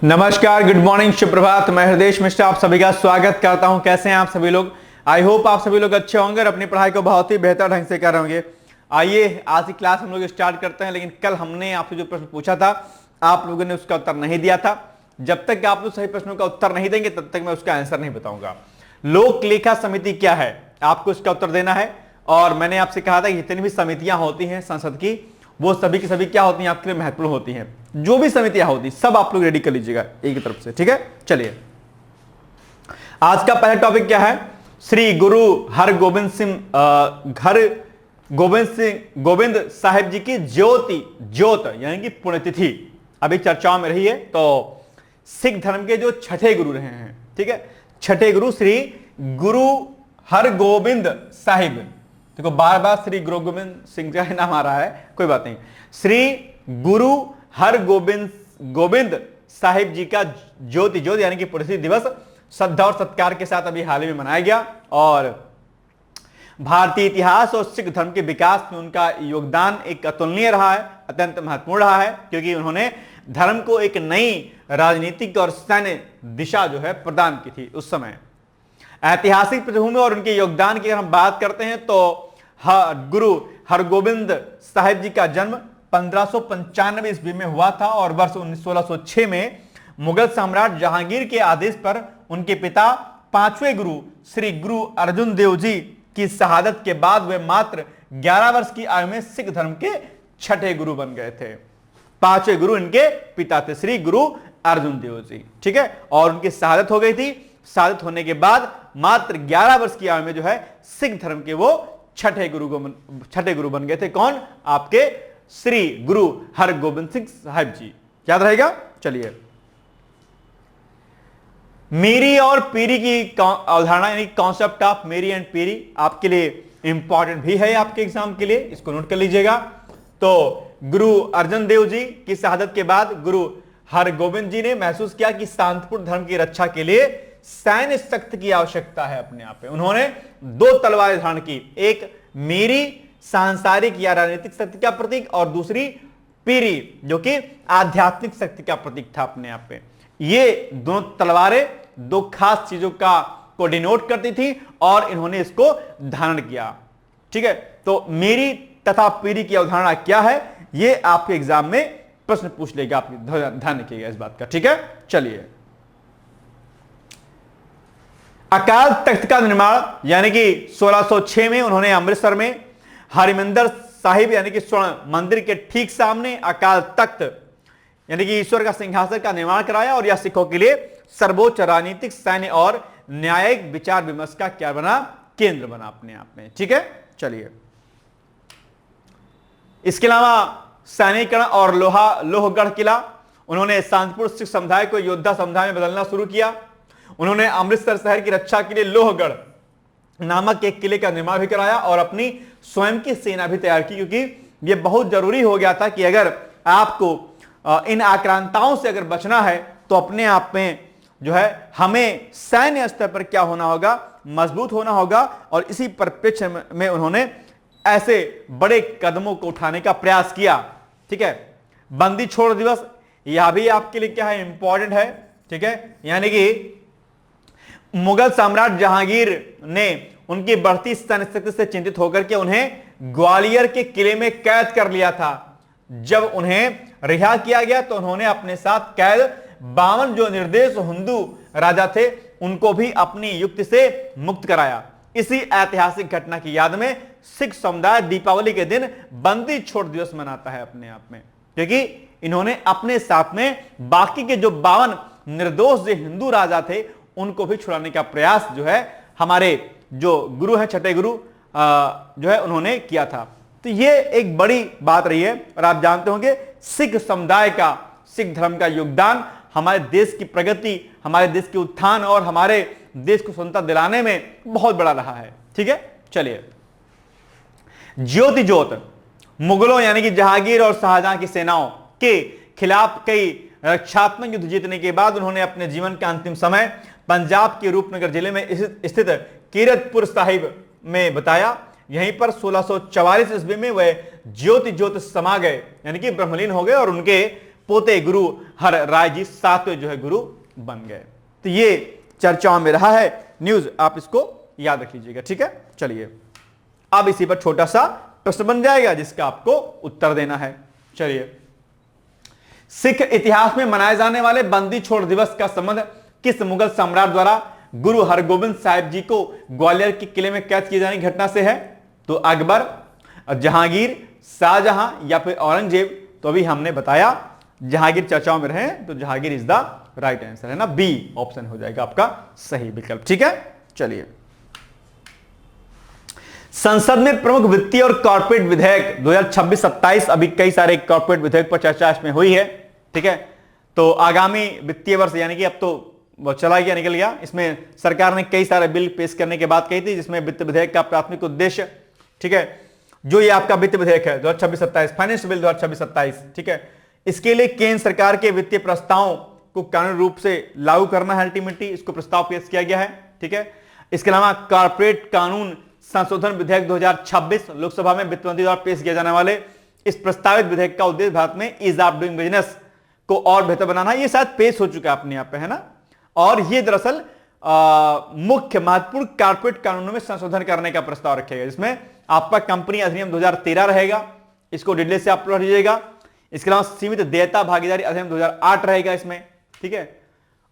नमस्कार, good morning, सुप्रभात। मैं हृदय मिश्रा आप सभी का स्वागत करता हूं। कैसे हैं आप सभी लोग? आई होप आप सभी लोग अच्छे होंगे और अपनी पढ़ाई को बहुत ही बेहतर ढंग से कर रहे होंगे। आइए आज की क्लास हम लोग स्टार्ट करते हैं। लेकिन कल हमने आपसे जो प्रश्न पूछा था आप लोगों ने उसका उत्तर नहीं दिया था। जब तक आप लोग सही प्रश्नों का उत्तर नहीं देंगे तब तक मैं उसका आंसर नहीं बताऊंगा। लोक लेखा समिति क्या है, आपको इसका उत्तर देना है। और मैंने आपसे कहा था कि जितनी भी समितियां होती हैं संसद की, वो सभी की सभी क्या होती हैं, आपके लिए महत्वपूर्ण होती हैं। जो भी समितियां होती सब आप लोग रेडी कर लीजिएगा एक ही तरफ से, ठीक है। चलिए आज का पहला टॉपिक क्या है? श्री गुरु हरगोबिंद गोविंद साहिब जी की ज्योत यानी कि पुण्यतिथि अभी चर्चाओं में रही है। तो सिख धर्म के जो छठे गुरु रहे हैं, ठीक है, छठे गुरु श्री गुरु हरगोबिंद साहिब। देखो बार बार श्री गुरु गोविंद सिंह का नाम आ रहा है, कोई बात नहीं। श्री गुरु गोविंद साहिब जी का ज्योत यानी कि पुण्यतिथि दिवस श्रद्धा और सत्कार के साथ अभी हाल ही में मनाया गया। और भारतीय इतिहास और सिख धर्म के विकास में उनका योगदान एक अतुलनीय रहा है, अत्यंत महत्वपूर्ण रहा है, क्योंकि उन्होंने धर्म को एक नई राजनीतिक और सैन्य दिशा जो है प्रदान की थी उस समय। ऐतिहासिक पृष्ठभूमि और उनके योगदान की अगर हम बात करते हैं तो गुरु हरगोबिंद साहिब जी का जन्म 1595 ईस्वी में हुआ था और वर्ष 1606 में मुगल सम्राट जहांगीर के आदेश पर उनके पिता पांचवें गुरु श्री गुरु अर्जुन देव जी की शहादत के बाद वे मात्र 11 वर्ष की आयु में सिख धर्म के छठे गुरु बन गए थे। पांचवें गुरु इनके पिता थे श्री गुरु अर्जुन देव जी, ठीक है। और उनकी शहादत हो गई थी। शहादत होने के बाद मात्र 11 वर्ष की आयु में जो है सिख धर्म के वो छठे गुरु बन गए थे। कौन? आपके श्री गुरु हरगोबिंद सिंह साहिब जी। याद रहेगा। चलिए मीरी और पीरी की अवधारणा यानी कॉन्सेप्ट ऑफ मीरी एंड पीरी आपके लिए इंपॉर्टेंट भी है आपके एग्जाम के लिए, इसको नोट कर लीजिएगा। तो गुरु अर्जुन देव जी की शहादत के बाद गुरु हरगोबिंद जी ने महसूस किया कि शांतिपूर्ण धर्म की रक्षा के लिए सैन्य शक्ति की आवश्यकता है। अपने आप में उन्होंने दो तलवारें धारण की, एक मीरी सांसारिक या राजनीतिक शक्ति का प्रतीक और दूसरी पीरी जो कि आध्यात्मिक शक्ति का प्रतीक था अपने आप में। ये दोनों तलवारें दो खास चीजों को डिनोट करती थी और इन्होंने इसको धारण किया, ठीक है। तो मीरी तथा पीरी की अवधारणा क्या है, ये आपके एग्जाम में प्रश्न पूछ लेगा, आप ध्यान रखिएगा इस बात का, ठीक है। चलिए अकाल तख्त का निर्माण यानी कि 1606 में उन्होंने अमृतसर में हरिमंदिर साहिब यानी कि स्वर्ण मंदिर के ठीक सामने अकाल तख्त यानी कि ईश्वर का सिंहासन का निर्माण कराया। और यह सिखों के लिए सर्वोच्च राजनीतिक, सैन्य और न्यायिक विचार विमर्श का क्या बना? केंद्र बना अपने आप में, ठीक है। चलिए इसके अलावा सैनिकरण और लोहगढ़ किला, उन्होंने शांतिपूर्ण सिख समुदाय को योद्धा समुदाय में बदलना शुरू किया। उन्होंने अमृतसर शहर की रक्षा के लिए लोहगढ़ नामक एक किले का निर्माण भी कराया और अपनी स्वयं की सेना भी तैयार की, क्योंकि यह बहुत जरूरी हो गया था कि अगर आपको इन आक्रांताओं से अगर बचना है तो अपने आप में जो है हमें सैन्य स्तर पर क्या होना होगा? मजबूत होना होगा। और इसी परिप्रेक्ष्य में उन्होंने ऐसे बड़े कदमों को उठाने का प्रयास किया, ठीक है। बंदी छोड़ दिवस यह भी आपके लिए क्या है? इंपॉर्टेंट है, ठीक है। यानी कि मुगल सम्राट जहांगीर ने उनकी बढ़ती सैन्य शक्ति से चिंतित होकर के उन्हें ग्वालियर के किले में कैद कर लिया था। जब उन्हें रिहा किया गया तो उन्होंने अपने साथ कैद 52 जो निर्देश हिंदू राजा थे उनको भी अपनी युक्ति से मुक्त कराया। इसी ऐतिहासिक घटना की याद में सिख समुदाय दीपावली के दिन बंदी छोड़ दिवस मनाता है अपने आप में, क्योंकि इन्होंने अपने साथ में बाकी के जो 52 निर्दोष जो हिंदू राजा थे उनको भी छुड़ाने का प्रयास जो है हमारे जो गुरु हैं, छठे गुरु जो है उन्होंने किया था। तो ये एक बड़ी बात रही है। और आप जानते होंगे सिख समुदाय का, सिख धर्म का योगदान हमारे देश की प्रगति, हमारे देश के उत्थान और हमारे देश को स्वतंत्रता दिलाने में बहुत बड़ा रहा है, ठीक है। चलिए ज्योत मुगलों यानी कि जहांगीर और शाहजहां की सेनाओं के खिलाफ कई रक्षात्मक युद्ध जीतने के बाद उन्होंने अपने जीवन का अंतिम समय पंजाब के रूपनगर जिले में स्थित कीरतपुर साहिब में बताया। यहीं पर 1644 ईस्वी में वह ज्योति समा गए यानी कि ब्रह्मलीन हो गए और उनके पोते गुरु हर राय जी 7वें जो है गुरु बन गए। तो ये चर्चाओं में रहा है न्यूज, आप इसको याद रख लीजिएगा, ठीक है। चलिए अब इसी पर छोटा सा प्रश्न बन जाएगा जिसका आपको उत्तर देना है। चलिए, सिख इतिहास में मनाए जाने वाले बंदी छोड़ दिवस का संबंध किस मुगल सम्राट द्वारा गुरु हरगोबिंद साहिब जी को ग्वालियर के किले में कैद किए जाने की घटना से है? तो अकबर, जहांगीर, शाहजहां या फिर औरंगजेब? तो अभी हमने बताया जहांगीर चर्चाओं में रहे, तो Jahangir is the right answer, है ना। बी ऑप्शन हो जाएगा आपका सही विकल्प, ठीक है। चलिए, संसद में प्रमुख वित्तीय और कॉर्पोरेट विधेयक 2026-27, अभी कई सारे कॉर्पोरेट विधेयक पर चर्चा इसमें हुई है, ठीक है। तो आगामी वित्तीय वर्ष यानी कि अब तो वो चला गया, निकल गया, इसमें सरकार ने कई सारे बिल पेश करने के बाद कही थी जिसमें वित्त विधेयक का प्राथमिक उद्देश्य, ठीक है, जो ये आपका वित्त विधेयक है 2026-27, फाइनेंस बिल 2026-27, ठीक है, इसके लिए केंद्र सरकार के वित्तीय प्रस्तावों को कानूनी रूप से लागू करना है। अल्टीमेटली इसको प्रस्ताव पेश किया गया है, ठीक है। इसके अलावा कॉर्पोरेट कानून संशोधन विधेयक 2026 लोकसभा में वित्त मंत्री द्वारा पेश किए जाने वाले इस प्रस्तावित विधेयक का उद्देश्य भारत में ईज ऑफ डूइंग बिजनेस को और बेहतर बनाना है। ये शायद पेश हो चुका है अपने यहाँ पे, है ना। और ये दरअसल मुख्य महत्वपूर्ण कॉर्पोरेट कानूनों में संशोधन करने का प्रस्ताव रखेगा, जिसमें आपका कंपनी अधिनियम 2013 रहेगा, इसको डिटेल से आप पढ़ लीजिएगा। इसके अलावा सीमित देयता भागीदारी अधिनियम 2008 रहेगा इसमें, ठीक है।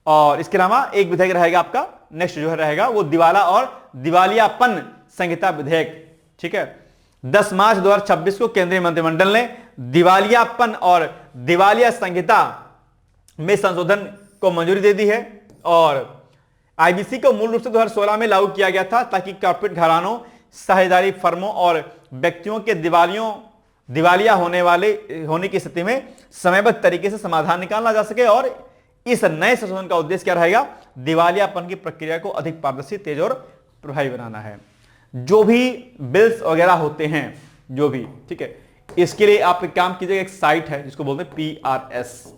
और इसके अलावा एक विधेयक रहेगा आपका नेक्स्ट जो है रहेगा वो दिवाला और दिवालियापन संहिता विधेयक, ठीक है। 10 मार्च 2026 को केंद्रीय मंत्रिमंडल ने दिवालियापन और दिवालिया संहिता में संशोधन को मंजूरी दे दी है। और आईबीसी को मूल रूप से 2016 में लागू किया गया था ताकि कॉर्पोरेट घरानों, साझेदारी फर्मों और व्यक्तियों के दिवालिया होने की स्थिति में समयबद्ध तरीके से समाधान निकालना जा सके। और इस नए संशोधन का उद्देश्य क्या रहेगा? दिवालियापन की प्रक्रिया को अधिक पारदर्शी, तेज और प्रभावी बनाना है। जो भी बिल्स वगैरह होते हैं जो भी, ठीक है, इसके लिए आप एक काम कीजिएगा, एक साइट है जिसको बोलते हैं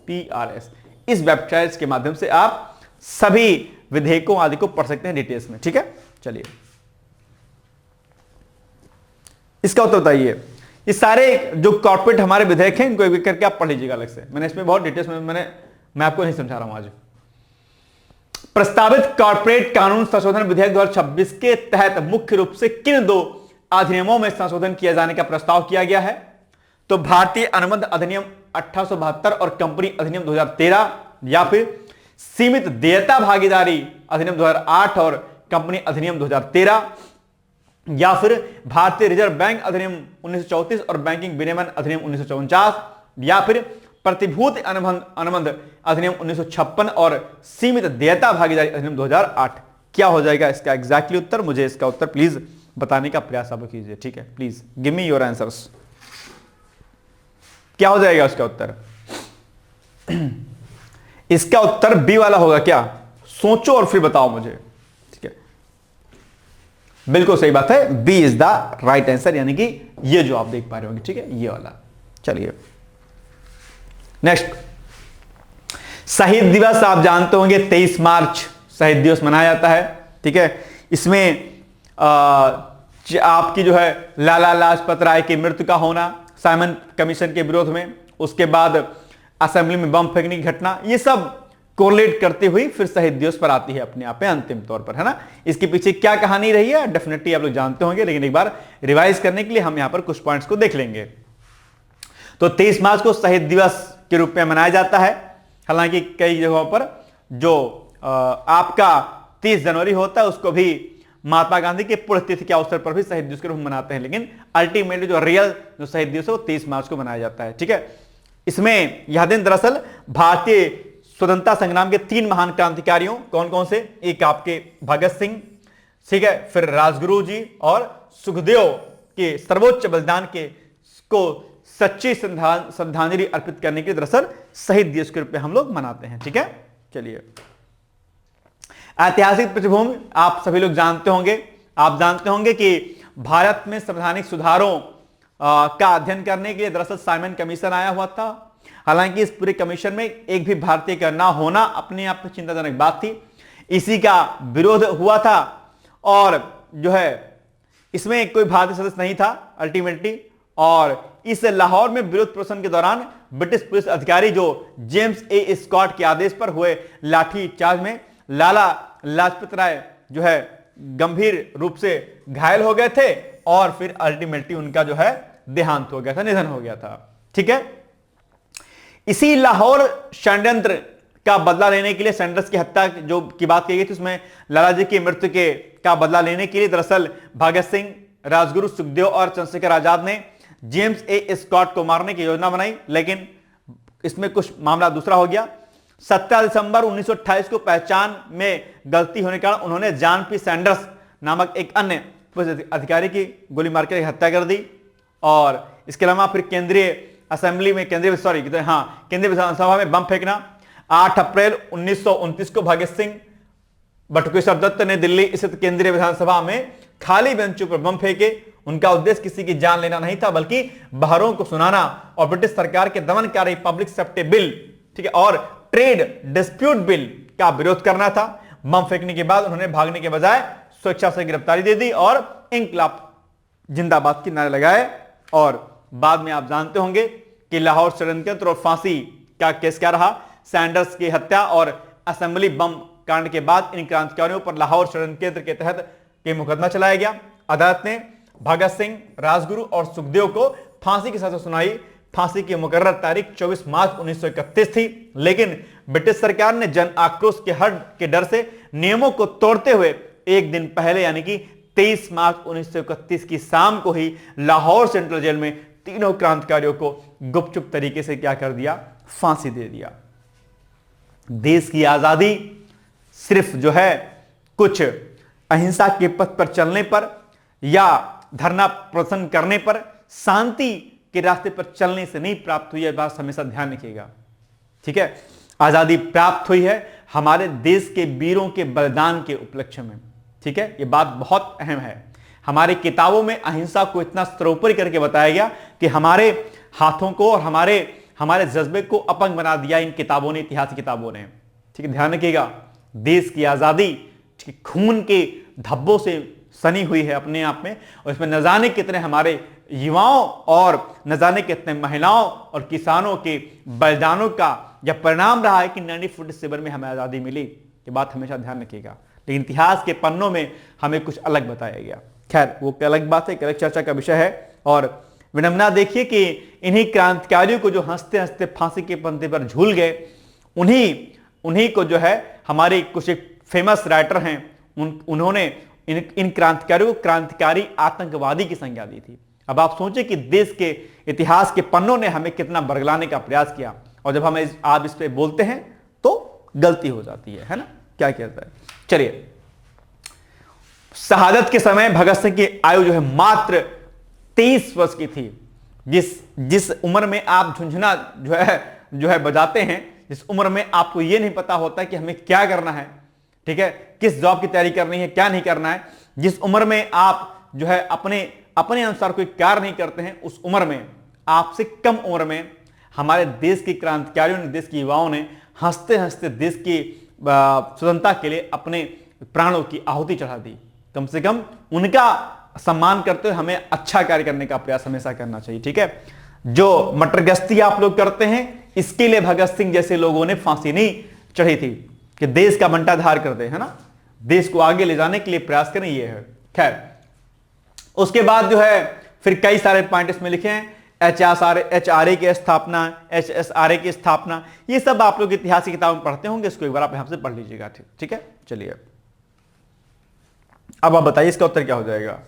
पीआरएस। इस वेबसाइट के माध्यम से आप सभी विधेयकों आदि को पढ़ सकते हैं डिटेल्स में, ठीक है। चलिए, इसका उत्तर बताइए। ये सारे जो कॉर्पोरेट हमारे विधेयक हैं इनको एक करके आप पढ़ लीजिएगा अलग से, मैंने इसमें बहुत डिटेल्स में मैं आपको नहीं समझा रहा हूं आज। प्रस्तावित कॉर्पोरेट कानून संशोधन विधेयक 2026 के तहत मुख्य रूप से किन 2 अधिनियमों में संशोधन किए जाने का प्रस्ताव किया गया है? तो भारतीय अनुबंध अधिनियम 1872 और कंपनी अधिनियम 2013, या फिर सीमित देयता भागीदारी अधिनियम 2008 और कंपनी अधिनियम 2013, या फिर भारतीय रिजर्व बैंक अधिनियम 1934 और बैंकिंग विनियमन अधिनियम 1949, या फिर प्रतिभूति अनुबंध अधिनियम 1956 और सीमित देयता भागीदारी अधिनियम 2008। क्या हो जाएगा इसका एग्जैक्टली उत्तर? मुझे इसका उत्तर प्लीज बताने का प्रयास आप कीजिए, ठीक है। Please give me your answers. क्या हो जाएगा उसका उत्तर? इसका उत्तर बी वाला होगा क्या? सोचो और फिर बताओ मुझे, ठीक है। बिल्कुल सही बात है, B is the right answer, यानी कि ये जो आप देख पा रहे होंगे, ठीक है, ये वाला। चलिए नेक्स्ट, शहीद दिवस आप जानते होंगे 23 मार्च शहीद दिवस मनाया जाता है, ठीक है। इसमें आपकी जो है लाला लाजपत राय की मृत्यु का होना, साइमन कमीशन के विरोध में, उसके बाद असेंबली में बम फेंकने की घटना, ये सब कोरिलेट करते हुए फिर शहीद दिवस पर आती है अपने आप में अंतिम तौर पर, है ना। इसके पीछे क्या कहानी रही है डेफिनेटली आप लोग जानते होंगे, लेकिन एक बार रिवाइज करने के लिए हम यहां पर कुछ पॉइंट्स को देख लेंगे। तो 23 मार्च को शहीद दिवस के रूप में मनाया जाता है। हालांकि कई जगहों पर जो आपका 30 जनवरी होता है उसको भी महात्मा गांधी के पुण्यतिथि के अवसर पर भी शहीद दिवस के रूप में मनाते हैं, लेकिन अल्टीमेटली जो रियल जो शहीद दिवस है वो 23 मार्च को मनाया जाता है, ठीक है। इसमें यह दिन दरअसल भारतीय स्वतंत्रता संग्राम के 3 महान क्रांतिकारियों, कौन कौन से? एक आपके भगत सिंह, ठीक है, फिर राजगुरु जी और सुखदेव के सर्वोच्च बलिदान को सच्ची श्रद्धांजलि अर्पित करने के दरअसल शहीद दिवस के रूप में हम लोग मनाते हैं, ठीक है। चलिए, ऐतिहासिक पृष्ठभूमि आप सभी लोग जानते होंगे। आप जानते होंगे कि भारत में संवैधानिक सुधारों का अध्ययन करने के लिए दरअसल साइमन कमीशन आया हुआ था। हालांकि इस पूरे कमीशन में एक भी भारतीय का ना होना अपने आप में चिंताजनक बात थी, इसी का विरोध हुआ था और जो है इसमें कोई भारतीय सदस्य नहीं था अल्टीमेटली, और इस लाहौर में विरोध प्रदर्शन के दौरान ब्रिटिश पुलिस अधिकारी जो जेम्स ए स्कॉट के आदेश पर हुए लाठी चार्ज में लाला लाजपत राय जो है गंभीर रूप से घायल हो गए थे और फिर अल्टीमेटली उनका जो है देहांत हो गया था, निधन हो गया था। ठीक है, इसी लाहौर षड्यंत्र का बदला लेने के लिए सैंडर्स की हत्या जो की बात कही गई थी, उसमें लाला जी की मृत्यु के का बदला लेने के लिए दरअसल भगत सिंह, राजगुरु, सुखदेव और चंद्रशेखर आजाद ने जेम्स ए स्कॉट को मारने की योजना बनाई, लेकिन इसमें कुछ मामला दूसरा हो गया। 17 दिसंबर 1928 को पहचान में गलती होने के कारण उन्होंने जॉन पी सैंडर्स नामक एक अन्य पुलिस अधिकारी की गोली मारकर हत्या कर दी। और इसके अलावा फिर केंद्रीय विधानसभा में बम फेंकना। 8 अप्रैल 1929 को भगत सिंह बटुकेश्वर दत्त ने दिल्ली स्थित केंद्रीय विधानसभा में खाली बेंचों पर बम फेंके। उनका उद्देश्य किसी की जान लेना नहीं था, बल्कि बहरों को सुनाना और ब्रिटिश सरकार के दमनकारी पब्लिक सेफ्टी बिल, ठीक है, और ट्रेड डिस्प्यूट बिल का विरोध करना था। बम फेंकने के बाद उन्होंने भागने के बजाय स्वेच्छा से गिरफ्तारी दे दी और इंकलाब जिंदाबाद की नारे लगाए। और बाद में आप जानते होंगे कि लाहौर षड्यंत्र और फांसी का केस क्या रहा। सैंडर्स की हत्या और असेंबली बम कांड के बाद इन क्रांतिकारियों पर लाहौर षड्यंत्र के तहत के मुकदमा चलाया गया। अदालत ने भगत सिंह, राजगुरु और सुखदेव को फांसी की सजा सुनाई। फांसी की मुकर्रर तारीख 24 मार्च 1931 थी, लेकिन ब्रिटिश सरकार ने जन आक्रोश के हट के डर से नियमों को तोड़ते हुए एक दिन पहले यानी कि 23 मार्च 1931 की शाम को ही लाहौर सेंट्रल जेल में तीनों क्रांतिकारियों को गुपचुप तरीके से क्या कर दिया, फांसी दे दिया। देश की आजादी सिर्फ जो है कुछ अहिंसा के पथ पर चलने पर या धरना प्रदर्शन करने पर, शांति के रास्ते पर चलने से नहीं प्राप्त हुई है, बात हमेशा ध्यान रखिएगा। ठीक है, आजादी प्राप्त हुई है हमारे देश के वीरों के बलिदान के उपलक्ष्य में। ठीक है, यह बात बहुत अहम है। हमारी किताबों में अहिंसा को इतना सर्वोपरि करके बताया गया कि हमारे हाथों को और हमारे जज्बे को अपंग बना दिया इन किताबों ने, इतिहास की किताबों ने। ठीक है, ध्यान रखिएगा, देश की आजादी खून के धब्बों से सनी हुई है अपने आप में, और इसमें न जाने कितने हमारे युवाओं और न जाने कितने महिलाओं और किसानों के बलिदानों का यह परिणाम रहा है कि 1947 में हमें आजादी मिली। ये बात हमेशा ध्यान रखिएगा, लेकिन इतिहास के पन्नों में हमें कुछ अलग बताया गया। खैर, वो अलग बात है, अलग चर्चा का विषय है। और विडंबना देखिए कि इन्हीं क्रांतिकारियों को जो हंसते हंसते फांसी के पंथे पर झूल गए, उन्हीं को जो है हमारे कुछ एक फेमस राइटर हैं, उन्होंने इन क्रांतिकारियों को क्रांतिकारी आतंकवादी की संज्ञा दी थी। अब आप सोचें कि देश के इतिहास के पन्नों ने हमें कितना बरगलाने का प्रयास किया, और जब हम आप इस पे बोलते हैं तो गलती हो जाती है ना। क्या कहता है, चलिए। शहादत के समय भगत सिंह की आयु जो है मात्र 23 वर्ष की थी। जिस उम्र में आप झुंझुना जो है बजाते हैं, जिस उम्र में आपको यह नहीं पता होता कि हमें क्या करना है, ठीक है, किस जॉब की तैयारी करनी है, क्या नहीं करना है, जिस उम्र में आप जो है अपने अनुसार कोई कार्य नहीं करते हैं, उस उम्र में, आपसे कम उम्र में हमारे देश के क्रांतिकारियों ने, देश के युवाओं ने हंसते हंसते देश की स्वतंत्रता के लिए अपने प्राणों की आहुति चढ़ा दी। कम से कम उनका सम्मान करते हुए हमें अच्छा कार्य करने का प्रयास हमेशा करना चाहिए। ठीक है, जो मटरगश्ती आप लोग करते हैं, इसके लिए भगत सिंह जैसे लोगों ने फांसी नहीं चढ़ी थी कि देश का बंटाधार कर दे, है ना, देश को आगे ले जाने के लिए प्रयास करें, ये है। खैर, उसके बाद जो है फिर कई सारे पॉइंट इसमें लिखे हैं, HRA की स्थापना, HSRA की स्थापना, ये सब आप लोग इतिहास की किताब में पढ़ते होंगे, इसको एक बार आप हमसे पढ़ लीजिएगा। ठीक है, चलिए अब आप बताइए इसका उत्तर क्या हो जाएगा।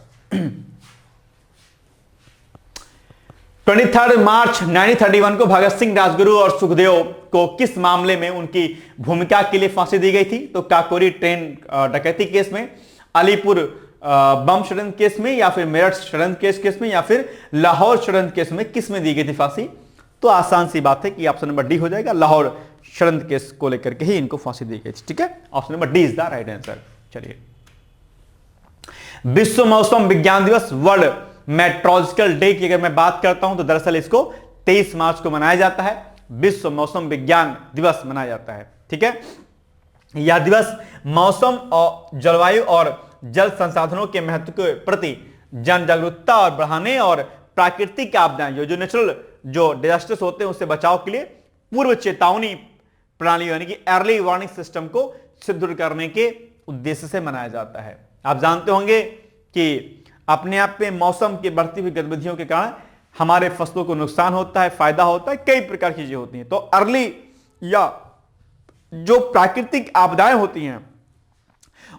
23 मार्च 1931 को भगत सिंह, राजगुरु और सुखदेव को किस मामले में उनकी भूमिका के लिए फांसी दी गई थी? तो काकोरी ट्रेन डकैती केस में, अलीपुर बम षड्यंत्र केस में, या फिर मेरठ षड्यंत्र केस में, या फिर लाहौर षड्यंत्र केस में किस में दी गई थी फांसी? तो आसान सी बात है कि ऑप्शन नंबर डी हो जाएगा, लाहौर षड्यंत्र केस को लेकर के ही इनको फांसी दी गई थी। ठीक है, option number D is the right answer. चलिए, विश्व मौसम विज्ञान दिवस, वर्ल्ड मेट्रोलॉजिकल डे की अगर मैं बात करता हूं तो दरअसल इसको 23 मार्च को मनाया जाता है, विश्व मौसम विज्ञान दिवस मनाया जाता है। ठीक है, यह दिवस मौसम और जलवायु और जल संसाधनों के महत्व के प्रति जन जागरूकता और बढ़ाने और प्राकृतिक आपदाएं जो नेचुरल जो डिजास्टर्स होते हैं उससे बचाव के लिए पूर्व चेतावनी प्रणाली यानी कि अर्ली वार्निंग सिस्टम को सुदृढ़ करने के उद्देश्य से मनाया जाता है। आप जानते होंगे कि अपने आप में मौसम की बढ़ती हुई गतिविधियों के कारण हमारे फसलों को नुकसान होता है, फायदा होता है, कई प्रकार की चीजें होती हैं। तो अर्ली या जो प्राकृतिक आपदाएं होती हैं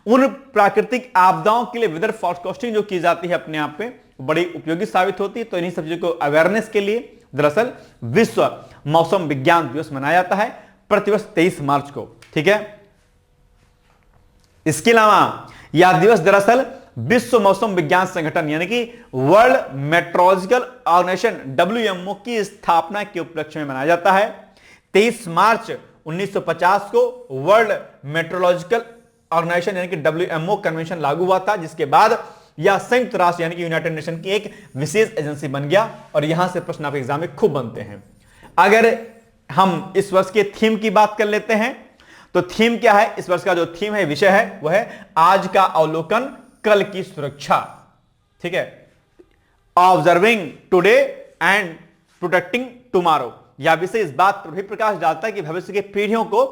उन प्राकृतिक आपदाओं के लिए वेदर फोरकास्टिंग जो की जाती है अपने आप में बड़ी उपयोगी साबित होती है। तो इन्हीं सब चीजों को अवेयरनेस के लिए दरअसल विश्व मौसम विज्ञान दिवस मनाया जाता है प्रतिवर्ष 23 मार्च को। ठीक है, इसके अलावा यह दिवस दरअसल विश्व मौसम विज्ञान संगठन यानी कि वर्ल्ड मेट्रोलॉजिकल ऑर्गेनाइजेशन WMO की स्थापना के उपलक्ष्य में मनाया जाता है। 23 मार्च 1950 को वर्ल्ड मेट्रोलॉजिकल ऑर्गेनाइजेशन यानी कि WMO कन्वेंशन लागू हुआ था, जिसके बाद यह संयुक्त राष्ट्र यानी कि यूनाइटेड नेशन की एक विशेष एजेंसी बन गया। और यहां से प्रश्न आपके एग्जाम में खूब बनते हैं। अगर हम इस वर्ष के थीम की बात कर लेते हैं तो थीम क्या है? इस वर्ष का जो थीम है, विषय है, वह है आज का अवलोकन, कल की सुरक्षा। ठीक है, observing today and protecting tomorrow. यह विषय इस बात पर भी प्रकाश डालता है कि भविष्य की पीढ़ियों को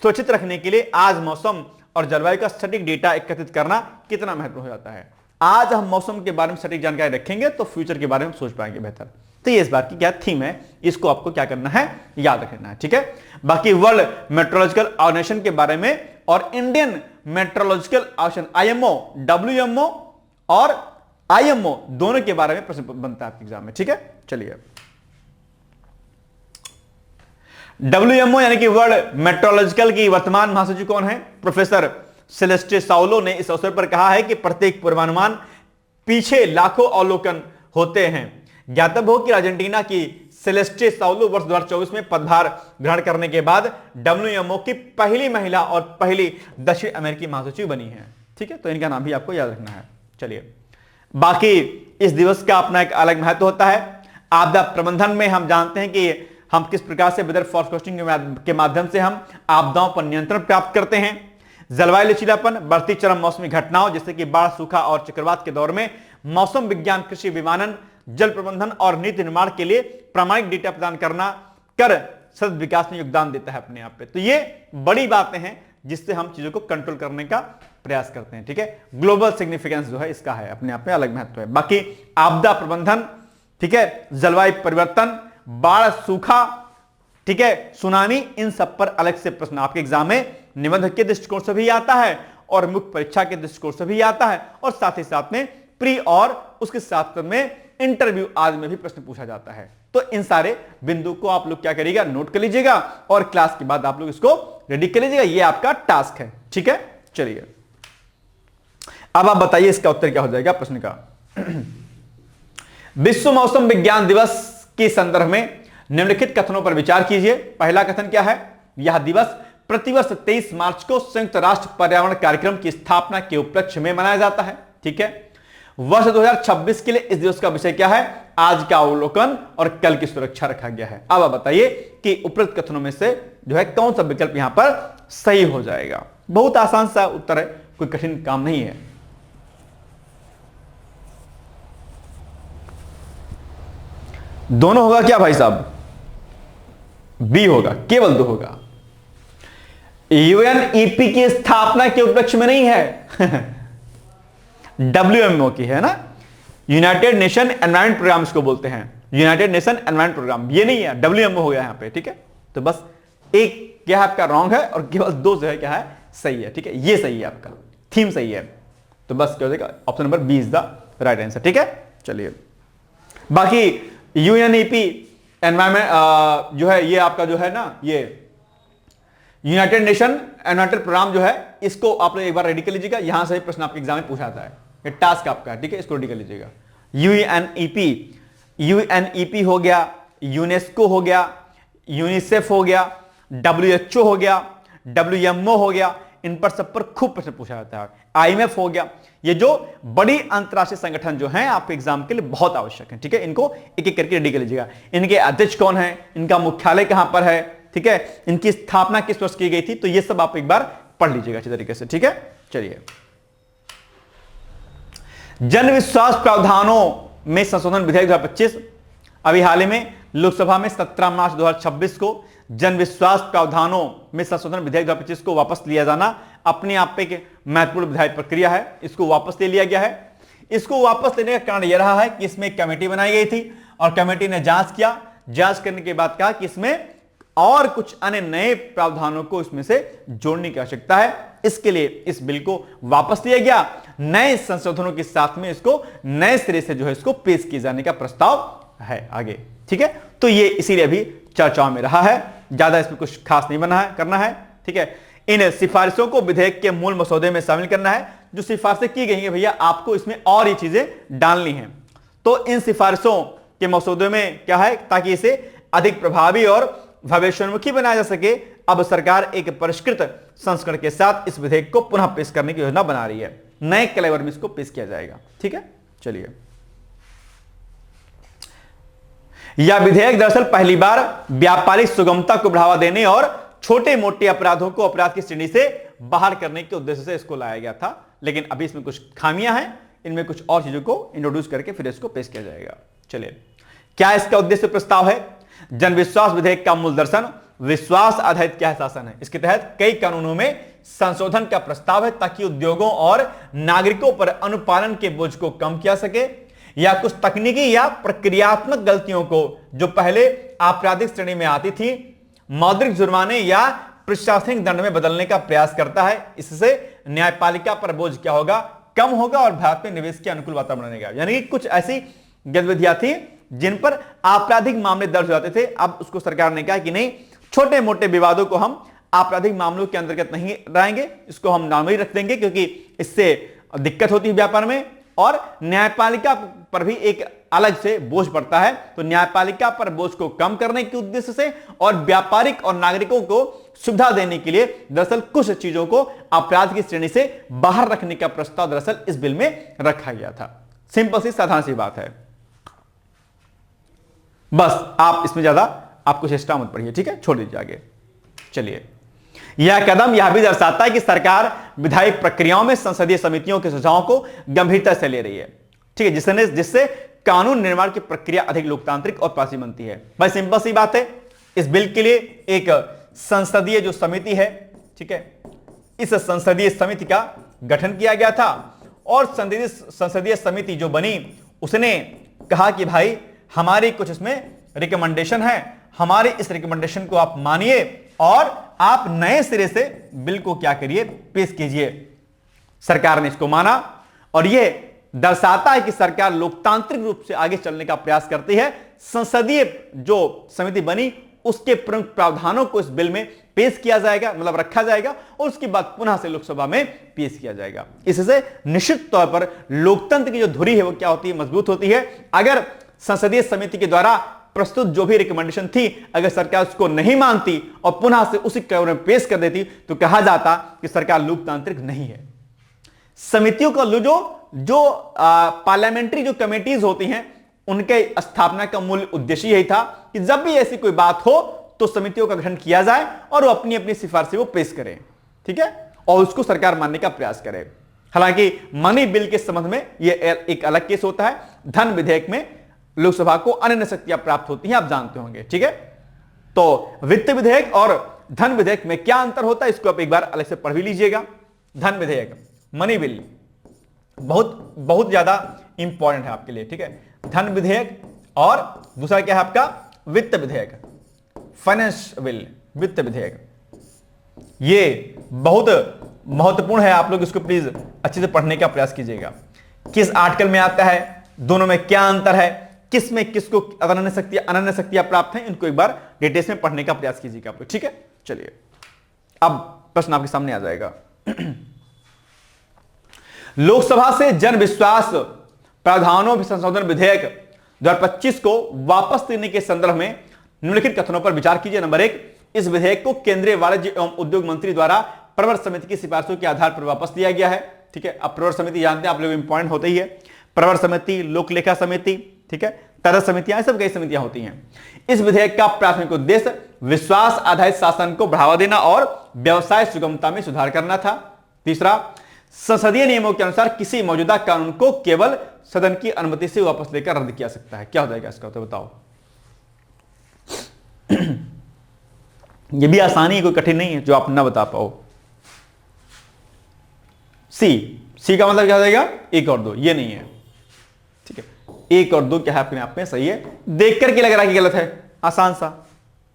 सुरक्षित रखने के लिए आज मौसम और जलवायु का सटीक डेटा एकत्रित करना कितना महत्वपूर्ण हो जाता है। आज हम मौसम के बारे में सटीक जानकारी रखेंगे तो फ्यूचर के बारे में सोच पाएंगे बेहतर। तो ये इस बात की क्या थीम है, इसको आपको क्या करना है, याद रखना है। ठीक है, बाकी वर्ल्ड मेट्रोलॉजिकल ऑर्गेनाइजेशन के बारे में और Indian meteorological organisation IMO, WMO और IMO दोनों के बारे में प्रश्न बनता है आपके एग्जाम में। ठीक है, चलिए, WMO यानी कि वर्ल्ड मेट्रोलॉजिकल की वर्तमान महासचिव कौन है? प्रोफेसर सेलेस्टे साउलो ने इस अवसर पर कहा है कि प्रत्येक पूर्वानुमान पीछे लाखों अवलोकन होते हैं। ज्ञातव्य हो कि अर्जेंटीना की सेलेस्टे साउलो वर्ष 2024 में पदभार ग्रहण करने के बाद WMO की पहली महिला और पहली दक्षिण अमेरिकी महासचिव बनी है। ठीक है, तो इनका नाम भी आपको याद रखना है। चलिए, बाकी इस दिवस का अपना एक अलग महत्व होता है। आपदा प्रबंधन में हम जानते हैं कि हम किस प्रकार से वेदर फोरकास्टिंग के माध्यम से हम आपदाओं पर नियंत्रण प्राप्त करते हैं। जलवायु लचीलापन, बढ़ती चरम मौसमी घटनाओं जैसे कि बाढ़, सूखा और चक्रवात के दौर में मौसम विज्ञान, कृषि विमानन, जल प्रबंधन और नीति निर्माण के लिए प्रामाणिक डेटा प्रदान करना कर सतत विकास में योगदान देता है अपने आप पे। तो ये बड़ी बातें हैं जिससे हम चीजों को कंट्रोल करने का प्रयास करते हैं। ठीक है, ग्लोबल सिग्निफिकेंस जो है इसका है, अपने आप में अलग महत्व है। बाकी आपदा प्रबंधन, ठीक है, जलवायु परिवर्तन, बाढ़, सूखा, ठीक है, सुनामी, इन सब पर अलग से प्रश्न आपके एग्जाम में निबंध के दृष्टिकोण से भी आता है और मुख्य परीक्षा के दृष्टिकोण से भी आता है और साथ ही साथ में प्री और उसके साथ में इंटरव्यू आदि में भी प्रश्न पूछा जाता है। तो इन सारे बिंदु को आप लोग क्या करिएगा, नोट कर लीजिएगा और क्लास के बाद आप लोग इसको रेडी कर लीजिएगा। ये आपका टास्क है। ठीक है, चलिए, अब आप बताइए इसका उत्तर क्या हो जाएगा प्रश्न का। विश्व मौसम विज्ञान दिवस के संदर्भ में निम्नलिखित कथनों पर विचार कीजिए। पहला कथन क्या है? यह दिवस प्रतिवर्ष 23 मार्च को संयुक्त राष्ट्र पर्यावरण कार्यक्रम की स्थापना के उपलक्ष्य में मनाया जाता है। ठीक है, वर्ष 2026 के लिए इस दिवस का विषय क्या है? आज का अवलोकन और कल की सुरक्षा रखा गया है। अब आप बताइए कि उपरोक्त कथनों में से जो है कौन सा विकल्प यहां पर सही हो जाएगा। बहुत आसान सा उत्तर है, कोई कठिन काम नहीं है। दोनों होगा क्या भाई साहब? बी होगा, केवल 2 होगा। UNEP की स्थापना के उपलक्ष्य में नहीं है WMO की है ना, यूनाइटेड नेशन एनवायरमेंट प्रोग्राम इसको बोलते हैं, यूनाइटेड नेशन एनवायरमेंट प्रोग्राम, ये नहीं है, WMO हो गया यहां पे। ठीक है, तो बस एक क्या है आपका रॉन्ग है और केवल 2 जो है क्या है सही है। ठीक है, ये सही है, आपका थीम सही है। तो बस क्या हो जाएगा, option number B is the right answer. ठीक है, चलिए, बाकी UNEP एनवायरमेंट जो है ये आपका जो है ना, ये यूनाइटेड नेशन एनवायरमेंटल प्रोग्राम जो है, इसको आप लोग एक बार रेडी कर लीजिएगा। यहां से प्रश्न आपके एग्जाम में पूछा जाता है, ये टास्क आपका है। ठीक है, इसको रेडी कर लीजिएगा। UNEP हो गया, यूनेस्को हो गया, यूनिसेफ हो गया, WHO हो गया, WMO हो गया, इन पर सब पर खूब प्रश्न पूछा जाता है। IMF हो गया, ये जो बड़ी अंतरराष्ट्रीय संगठन जो हैं आपके एग्जाम के लिए बहुत आवश्यक है। ठीक है, इनको एक एक करके रेडी कर लीजिएगा। इनके अध्यक्ष कौन है, इनका मुख्यालय कहां पर है, ठीक है, इनकी स्थापना किस वर्ष की गई थी, तो ये सब आप एक बार पढ़ लीजिएगा अच्छी तरीके से। ठीक है, चलिए, जन विश्वास प्रावधानों में संशोधन विधेयक 2025 अभी हाल ही में लोकसभा में 17 मार्च 2026 को जनविश्वास प्रावधानों में संशोधन विधेयक 2025 को वापस लिया जाना अपने आप पे एक महत्वपूर्ण विधायक प्रक्रिया है। इसको वापस ले लिया गया है। इसको वापस लेने का कारण यह रहा है कि इसमें एक कमेटी बनाई गई थी और कमेटी ने जांच किया। जांच करने के बाद कहा कि इसमें और कुछ अन्य नए प्रावधानों को इसमें से जोड़ने की आवश्यकता है। इसके लिए इस बिल को वापस लिया गया। नए संशोधनों के साथ में इसको नए सिरे से जो है इसको पेश किए जाने का प्रस्ताव है आगे। ठीक है, तो ये इसीलिए अभी चर्चाओं में रहा है, ज्यादा इसमें कुछ खास नहीं बना है करना है। ठीक है, इन सिफारिशों को विधेयक के मूल मसौदे में शामिल करना है। जो सिफारिशें की गई हैं भैया, आपको इसमें और ये चीजें डालनी है। तो इन सिफारिशों के मसौदे में क्या है, ताकि इसे अधिक प्रभावी और भविष्योन्मुखी बनाया जा सके, अब सरकार एक परिष्कृत संस्करण के साथ इस विधेयक को पुनः पेश करने की योजना बना रही है। नए क्लेवर में इसको पेश किया जाएगा। ठीक है, चलिए। यह विधेयक दरअसल पहली बार व्यापारिक सुगमता को बढ़ावा देने और छोटे मोटे अपराधों को अपराध की श्रेणी से बाहर करने के उद्देश्य से इसको लाया गया था। लेकिन अभी इसमें कुछ खामियां हैं, इनमें कुछ और चीजों को इंट्रोड्यूस करके फिर इसको पेश किया जाएगा। चलिए, क्या इसका उद्देश्य प्रस्ताव है? जनविश्वास विधेयक का मूल दर्शन विश्वास आधारित क्या शासन है। इसके तहत कई कानूनों में संशोधन का प्रस्ताव है ताकि उद्योगों और नागरिकों पर अनुपालन के बोझ को कम किया सके या कुछ तकनीकी या प्रक्रियात्मक गलतियों को जो पहले आपराधिक श्रेणी में आती थी मौद्रिक जुर्माने या प्रशासनिक दंड में बदलने का प्रयास करता है। इससे न्यायपालिका पर बोझ क्या होगा, कम होगा और भारत में निवेश के अनुकूल वातावरण बनेगा। यानी कि कुछ ऐसी गतिविधियां थी जिन पर आपराधिक मामले दर्ज हो जाते थे। अब उसको सरकार ने कहा कि नहीं, छोटे मोटे विवादों को हम आपराधिक मामलों के अंतर्गत नहीं लाएंगे, इसको हम नॉर्मली रख देंगे क्योंकि इससे दिक्कत होती है व्यापार में और न्यायपालिका पर भी एक अलग से बोझ पड़ता है। तो न्यायपालिका पर बोझ को कम करने के उद्देश्य से और व्यापारिक और नागरिकों को सुविधा देने के लिए दरअसल कुछ चीजों को अपराध की श्रेणी से बाहर रखने का प्रस्ताव दरअसल इस बिल में रखा गया था। सिंपल सी साधारण सी बात है, बस आप इसमें ज्यादा आप कुछ एक्स्ट्रा मत पढ़िए। ठीक है, छोड़ दीजिए आगे। चलिए, यह कदम यह भी दर्शाता है कि सरकार विधायी प्रक्रियाओं में संसदीय समितियों के सुझावों को गंभीरता से ले रही है। ठीक है, जिससे कानून निर्माण की प्रक्रिया अधिक लोकतांत्रिक और पारदर्शी बनती है। भाई सिंपल सी बात है, इस बिल के लिए एक संसदीय जो समिति है, ठीक है, इस संसदीय समिति का गठन किया गया था और संसदीय समिति जो बनी उसने कहा कि भाई हमारी कुछ इसमें रिकमेंडेशन है, हमारे इस रिकमेंडेशन को आप मानिए और आप नए सिरे से बिल को क्या करिए, पेश कीजिए। सरकार ने इसको माना और यह दर्शाता है कि सरकार लोकतांत्रिक रूप से आगे चलने का प्रयास करती है। संसदीय जो समिति बनी उसके प्रमुख प्रावधानों को इस बिल में पेश किया जाएगा, मतलब रखा जाएगा और उसके बाद पुनः से लोकसभा में पेश किया जाएगा। इससे निश्चित तौर पर लोकतंत्र की जो धुरी है वो क्या होती है, मजबूत होती है। अगर संसदीय समिति के द्वारा प्रस्तुत जो भी रिकमेंडेशन थी अगर सरकार उसको नहीं मानती और पुनः से उसी कवर में पेश कर देती तो कहा जाता कि सरकार लोकतांत्रिक नहीं है। समितियों का जो पार्लियामेंट्री जो कमेटीज होती हैं उनके स्थापना का मूल उद्देश्य यही था कि जब भी ऐसी कोई बात हो तो समितियों का गठन किया जाए और वो अपनी अपनी सिफारिशें वो पेश करें। ठीक है, और उसको सरकार मानने का प्रयास करे। हालांकि मनी बिल के संबंध में यह एक अलग केस होता है। धन विधेयक में लोकसभा को अनन्य शक्तियां प्राप्त होती हैं, आप जानते होंगे। ठीक है, तो वित्त विधेयक और धन विधेयक में क्या अंतर होता है इसको आप एक बार अलग से पढ़ भी लीजिएगा। धन विधेयक, मनी बिल बहुत बहुत ज्यादा इंपॉर्टेंट है आपके लिए। ठीक है, धन विधेयक और दूसरा क्या है आपका वित्त विधेयक, फाइनेंस बिल, वित्त विधेयक, ये बहुत महत्वपूर्ण है। आप लोग इसको प्लीज अच्छे से पढ़ने का प्रयास कीजिएगा। किस आर्टिकल में आता है, दोनों में क्या अंतर है, किस में किसको अनन्य शक्तियां प्राप्त हैं, इनको एक बार डिटेल्स में पढ़ने का प्रयास कीजिएगा आप लोग। ठीक है, चलिए अब प्रश्न आपके सामने आ जाएगा। लोकसभा से जन विश्वास प्रावधानों संशोधन विधेयक 2025 को वापस लेने के संदर्भ में निम्नलिखित कथनों पर विचार कीजिए। नंबर 1, इस विधेयक को केंद्रीय वाणिज्य एवं उद्योग मंत्री द्वारा प्रवर समिति की सिफारिशों के आधार पर वापस लिया गया है। ठीक है, अब प्रवर समिति जानते हैं आप लोग, इंपॉर्टेंट होते ही है। प्रवर समिति, लोक लेखा समिति, ठीक है, तरह समितियां, सब कई समितियां होती हैं। इस विधेयक का प्राथमिक उद्देश्य विश्वास आधारित शासन को बढ़ावा देना और व्यवसाय सुगमता में सुधार करना था। तीसरा, संसदीय नियमों के अनुसार किसी मौजूदा कानून को केवल सदन की अनुमति से वापस लेकर रद्द किया सकता है। क्या हो जाएगा इसका, तो बताओ। ये भी आसानी है, कोई कठिन नहीं है जो आप ना बता पाओ। सी का मतलब क्या हो जाएगा, 1 और 2, ये नहीं है, ठीक है। 1 और 2 क्या है अपने आप में सही है, देख करके लग रहा है कि गलत है, आसान सा।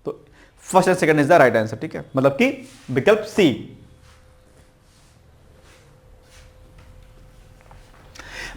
तो first and second is the right answer, ठीक है, मतलब कि विकल्प सी।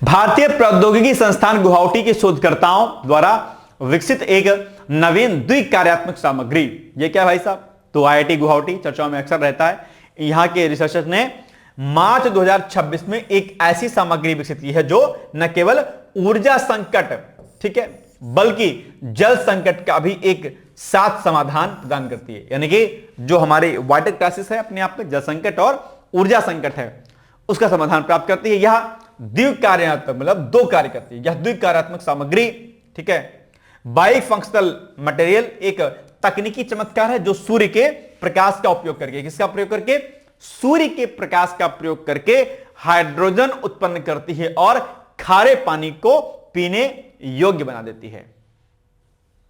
भारतीय प्रौद्योगिकी संस्थान गुवाहाटी के शोधकर्ताओं द्वारा विकसित एक नवीन द्विकार्यात्मक सामग्री, ये क्या है भाई साहब, तो आईआईटी गुवाहाटी चर्चाओं में अक्सर रहता है। यहां के रिसर्चर्स ने मार्च 2026 में एक ऐसी सामग्री विकसित की है जो न केवल ऊर्जा संकट, ठीक है, बल्कि जल संकट का भी एक साथ समाधान प्रदान करती है। यानी कि जो हमारे वाटर क्राइसिस है अपने आप में, जल संकट और ऊर्जा संकट है, उसका समाधान प्राप्त करती है। यह द्विकार्यात्मक मतलब 2 कार्य करती है, यह द्विकार्यात्मक सामग्री, ठीक है। बाई फंक्शनल मटेरियल एक तकनीकी चमत्कार है जो सूर्य के प्रकाश का उपयोग करके, किसका प्रयोग करके, सूर्य के प्रकाश का प्रयोग करके हाइड्रोजन उत्पन्न करती है और खारे पानी को पीने योग्य बना देती है।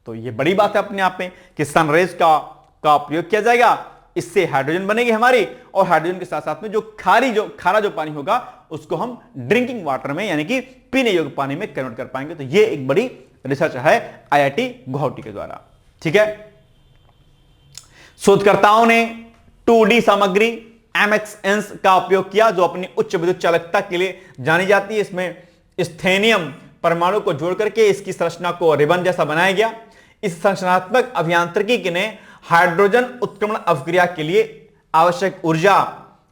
तो यह बड़ी बात है अपने आप में कि सनरेज का प्रयोग किया जाएगा, इससे हाइड्रोजन बनेगी हमारी, और हाइड्रोजन के साथ साथ में जो खारा जो पानी होगा उसको हम ड्रिंकिंग वाटर में यानी कि पीने योग्य पानी में कन्वर्ट कर पाएंगे। तो यह एक बड़ी रिसर्च है आईआईटी गुवाहाटी के द्वारा, ठीक है। शोधकर्ताओं ने 2D सामग्री MXNs का उपयोग किया जो अपनी उच्च विद्युत चालकता के लिए जानी जाती है। इसमें स्थेनियम परमाणु को जोड़ करके इसकी संरचना को रिबन जैसा बनाया गया। इस संरचनात्मक अभियांत्रिकी ने हाइड्रोजन उत्क्रमण अवक्रिया के लिए आवश्यक ऊर्जा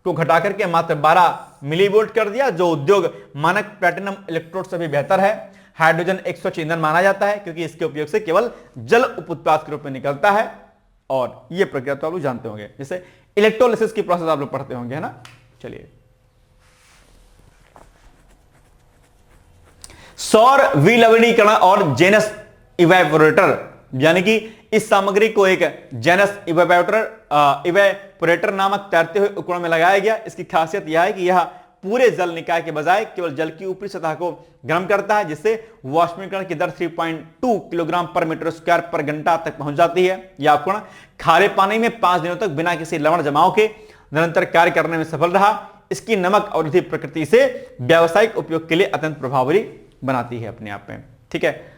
को घटाकर के मात्र 12 मिलीवोल्ट कर दिया, जो उद्योग मानक प्लैटिनम इलेक्ट्रोड से भी बेहतर है। हाइड्रोजन एक स्वच्छ ईंधन माना जाता है क्योंकि इसके उपयोग से केवल जल उप उत्पाद के रूप में निकलता है, और यह प्रक्रिया तो आप लोग जानते होंगे, जैसे इलेक्ट्रोलिसिस की प्रोसेस आप लोग पढ़ते होंगे, है ना। चलिए, सौर विलवणीकरण और जेनस इवेपोरेटर, यानी कि इस सामग्री को एक जेनस इवेपोरेटर नामक तैरते हुए उपकरण में लगाया गया। इसकी खासियत यह है कि यह पूरे जल निकाय के बजाय केवल जल की ऊपरी सतह को गर्म करता है, जिससे वाष्पीकरण की दर 3.2 किलोग्राम पर मीटर स्क्वायर पर घंटा तक पहुंच जाती है। यह उपकरण खारे पानी में 5 दिनों तक बिना किसी लवण जमाव के निरंतर कार्य करने में सफल रहा। इसकी नमक अवरोधी प्रकृति से व्यावसायिक उपयोग के लिए अत्यंत प्रभावी बनाती है अपने आप में, ठीक है।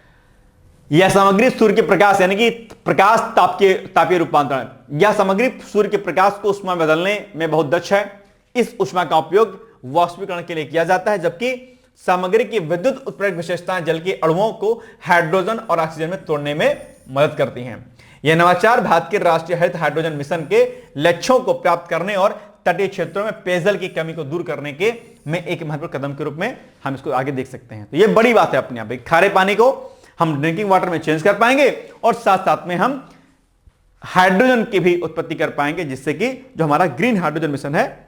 यह सामग्री सूर्य के प्रकाश यानी कि प्रकाश तापीय रूपांतरण, यह सामग्री सूर्य के प्रकाश को ऊष्मा में बदलने में बहुत दक्ष है। इस ऊष्मा का उपयोग वाष्पीकरण के लिए किया जाता है, जबकि सामग्री की विद्युत उत्प्रेरक विशेषताएं जल के अणुओं को हाइड्रोजन और ऑक्सीजन में तोड़ने में मदद करती हैं। यह नवाचार भारत के राष्ट्रीय हरित हाइड्रोजन मिशन के लक्ष्यों को प्राप्त करने और तटीय क्षेत्रों में पेयजल की कमी को दूर करने के में एक महत्वपूर्ण कदम के रूप में हम इसको आगे देख सकते हैं। तो यह बड़ी बात है अपने आप, खारे पानी को हम ड्रिंकिंग वाटर में चेंज कर पाएंगे और साथ साथ में हम हाइड्रोजन की भी उत्पत्ति कर पाएंगे, जिससे कि जो हमारा ग्रीन हाइड्रोजन मिशन है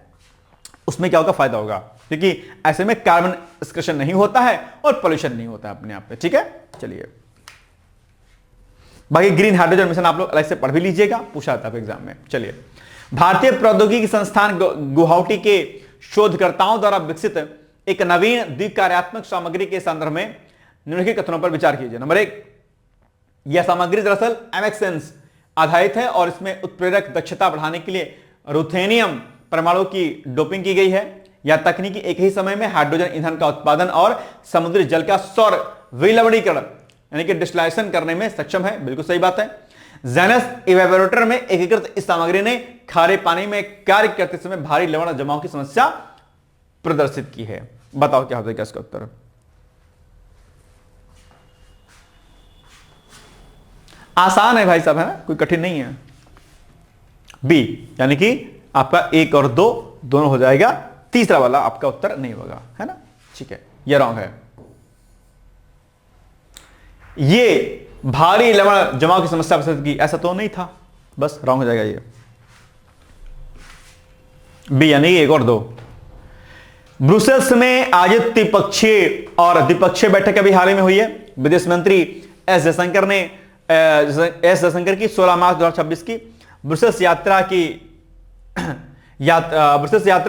उसमें क्या होगा, फायदा होगा, क्योंकि ऐसे में कार्बन एक्सक्रीशन नहीं होता है और पोल्यूशन नहीं होता है अपने आप में, ठीक है। चलिए, बाकी ग्रीन हाइड्रोजन मिशन आप लोग अलग से पढ़ भी लीजिएगा, पूछा था एग्जाम में। चलिए, भारतीय प्रौद्योगिकी संस्थान गुवाहाटी के शोधकर्ताओं द्वारा विकसित एक नवीन द्विकार्यात्मक सामग्री के संदर्भ में निम्नलिखित कथनों पर विचार कीजिए। नंबर 1, यह सामग्री दरअसल MXNs आधारित है और इसमें उत्प्रेरक दक्षता बढ़ाने के लिए रुथेनियम परमाणु की डोपिंग की गई है। यह तकनीकी एक ही समय में हाइड्रोजन ईंधन का उत्पादन और समुद्री जल का सौर विलवणीकरण यानी कि डिस्टिलेशन करने में सक्षम है। बिल्कुल सही बात है। जेनस इवेपोरेटर में एकीकृत इस सामग्री ने खारे पानी में कार्य करते समय भारी लवण जमाव की समस्या प्रदर्शित की है। बताओ क्या हो जाएगा इसका उत्तर। आसान है भाई साहब, है ना, कोई कठिन नहीं है। बी यानी कि आपका 1 और 2 दोनों हो जाएगा, तीसरा वाला आपका उत्तर नहीं होगा, है ना, ठीक है, यह रॉन्ग है। ये भारी लवण जमाव की समस्या प्रदर्शित की, ऐसा तो नहीं था, बस रॉन्ग हो जाएगा ये। बी यानी 1 और 2। ब्रुसेल्स में आयोजित त्रिपक्षीय और द्विपक्षीय बैठक अभी हाल ही में हुई है। विदेश मंत्री एस जयशंकर की 16 मार्च 2026 की ब्रुसेल्स यात्रा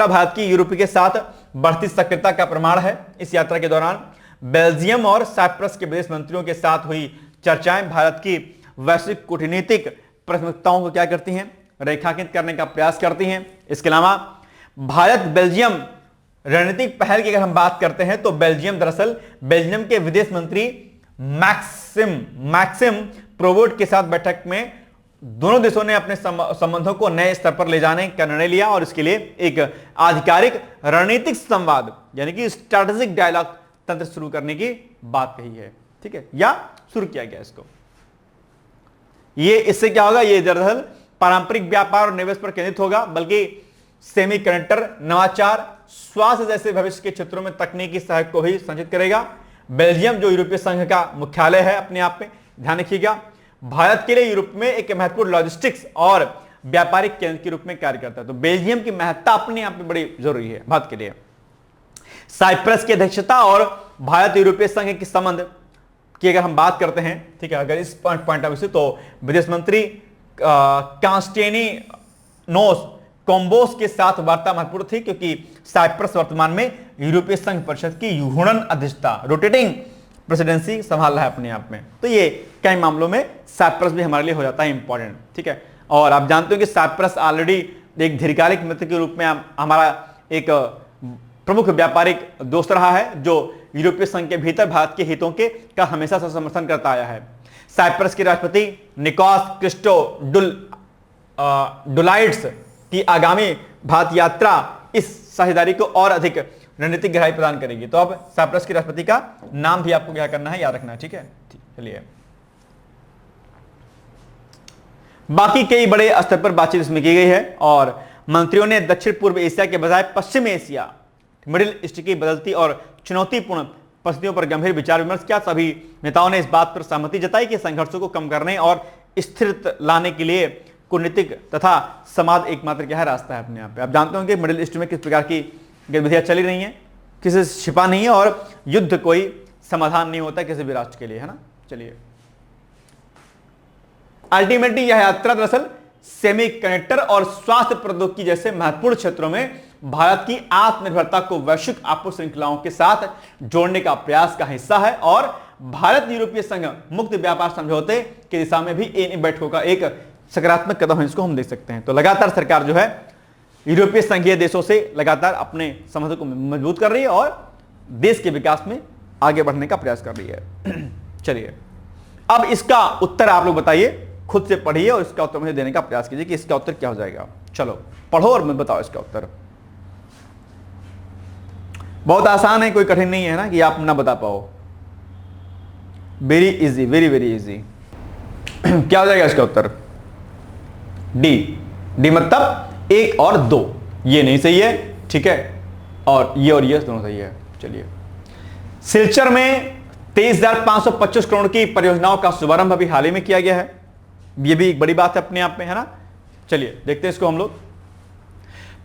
भारत की यूरोप के साथ बढ़ती सक्रियता का प्रमाण है। इस यात्रा के दौरान बेल्जियम और साइप्रस के विदेश मंत्रियों के साथ हुई चर्चाएं भारत की वैश्विक कूटनीतिक प्राथमिकताओं को क्या करती हैं, रेखांकित करने का प्रयास करती हैं। इसके अलावा भारत बेल्जियम रणनीतिक पहल की अगर हम बात करते हैं तो बेल्जियम के विदेश मंत्री मैक्सिम प्रोवोट के साथ बैठक में दोनों देशों ने अपने संबंधों को नए स्तर पर ले जाने का निर्णय लिया और इसके लिए एक आधिकारिक रणनीतिक संवाद यानी कि स्ट्रैटेजिक डायलॉग तंत्र शुरू करने की बात कही है। ठीक है, या शुरू किया गया इसको। ये इससे क्या होगा, ये दरअसल पारंपरिक व्यापार और निवेश पर केंद्रित होगा, बल्कि सेमीकंडक्टर, नवाचार, स्वास्थ्य जैसे भविष्य के क्षेत्रों में तकनीकी सहयोग को भी संचित करेगा। बेल्जियम जो यूरोपीय संघ का मुख्यालय है अपने आप में, ध्यान रखिएगा, भारत के लिए यूरोप में एक महत्वपूर्ण लॉजिस्टिक्स और व्यापारिक केंद्र के रूप में कार्य करता है। तो बेल्जियम की महत्ता अपने आप में बड़ी जरूरी है भारत के लिए। साइप्रस की अध्यक्षता और भारत यूरोपीय संघ के संबंध की अगर हम बात करते हैं, ठीक है, अगर इस पॉइंट ऑफ व्यू से, तो विदेश मंत्री कांस्टेनिनोस कोम्बोस के साथ वार्ता महत्वपूर्ण थी, क्योंकि साइप्रस वर्तमान में यूरोपीय संघ परिषद की यूहणन अध्यक्षता, रोटेटिंग प्रेसिडेंसी संभाल रहा है अपने आप में। तो ये कई मामलों में साइप्रस भी हमारे लिए हो जाता है इंपॉर्टेंट। ठीक है, और आप जानते हो कि साइप्रस ऑलरेडी एक दीर्घकालिक मित्र के रूप में हमारा एक प्रमुख व्यापारिक दोस्त रहा है, जो यूरोपीय संघ के भीतर भारत के हितों के का हमेशा से समर्थन करता आया है। साइप्रस के राष्ट्रपति निकोस क्रिस्टोडुलाइड्स की आगामी भारत यात्रा इस साझेदारी को और अधिक रणनीतिक गहराई प्रदान करेगी। तो अब साइप्रस के राष्ट्रपति का नाम भी आपको क्या करना है, याद रखना है। ठीक है, चलिए, बाकी कई बड़े स्तर पर बातचीत इसमें की गई है और मंत्रियों ने दक्षिण पूर्व एशिया के बजाय पश्चिम एशिया, मिडिल ईस्ट की बदलती और चुनौतीपूर्ण परिस्थितियों पर गंभीर विचार विमर्श किया। सभी नेताओं ने इस बात पर सहमति जताई कि संघर्षों को कम करने और स्थिरता लाने के लिए कूटनीतिक तथा समाज एकमात्र क्या है, रास्ता है अपने आप पे। आप जानते हो कि मिडिल ईस्ट में किस प्रकार की गतिविधियां चली रही हैं, किसी से छिपा नहीं है, और युद्ध कोई समाधान नहीं होता किसी भी राष्ट्र के लिए, है ना। चलिए, अल्टीमेटली यह यात्रा दरअसल सेमीकंडक्टर और स्वास्थ्य प्रौद्योगिकी जैसे महत्वपूर्ण क्षेत्रों में भारत की आत्मनिर्भरता को वैश्विक आपूर्ति श्रृंखलाओं के साथ जोड़ने का प्रयास का हिस्सा है और भारत यूरोपीय संघ मुक्त व्यापार समझौते की दिशा में भी इन बैठकों का एक सकारात्मक कदम है, इसको हम देख सकते हैं। तो लगातार सरकार जो है यूरोपीय संघीय देशों से लगातार अपने संबंधों को मजबूत कर रही है और देश के विकास में आगे बढ़ने का प्रयास कर रही है। चलिए, अब इसका उत्तर आप लोग बताइए, खुद से पढ़िए और इसका उत्तर मुझे देने का प्रयास कीजिए कि इसका उत्तर क्या हो जाएगा। चलो पढ़ो और मैं बताओ इसका उत्तर। बहुत आसान है, कोई कठिन नहीं है ना कि आप ना बता पाओ। Very easy, very very easy. क्या हो जाएगा इसका उत्तर? डी मतलब 1 और 2, ये नहीं सही है, ठीक है, और ये दोनों सही है। चलिए, सिलचर में 23,525 करोड़ की परियोजनाओं का शुभारंभ अभी हाल ही में किया गया है। ये भी एक बड़ी बात है अपने आप में, है ना। चलिए देखते हैं इसको हम लोग।